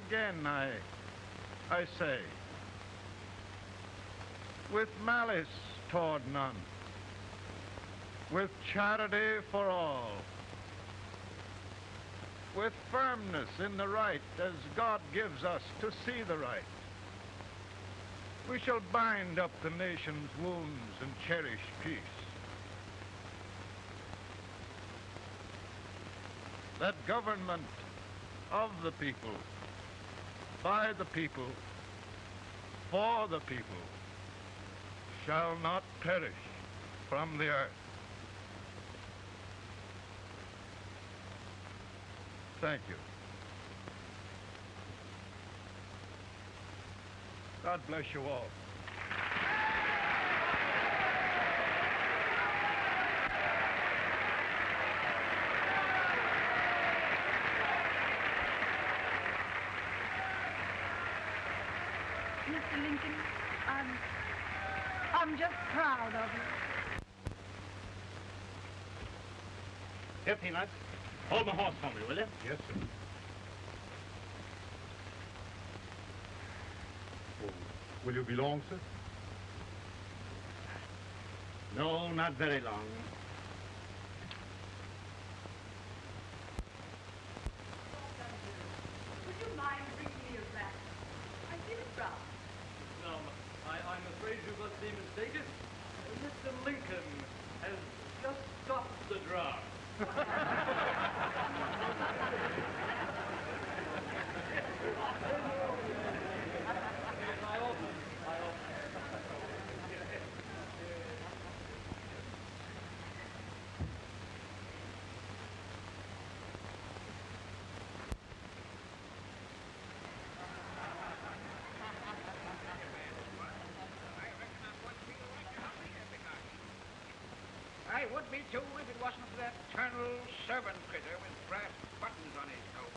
again I say, with malice toward none, with charity for all, with firmness in the right as God gives us to see the right, we shall bind up the nation's wounds and cherish peace. That government of the people, by the people, for the people, shall not perish from the earth. Thank you. God bless you all. Mr. Lincoln, I'm just proud of you. Here, Peanuts. Hold my horse for me, will you? Yes, sir. Oh, will you be long, sir? No, not very long. Would you mind bringing me a rat? I feel it brown. No, I'm afraid you must be mistaken. Mr. Lincoln has just stopped the draft. I would be too if it wasn't for that eternal servant critter with brass buttons on his coat.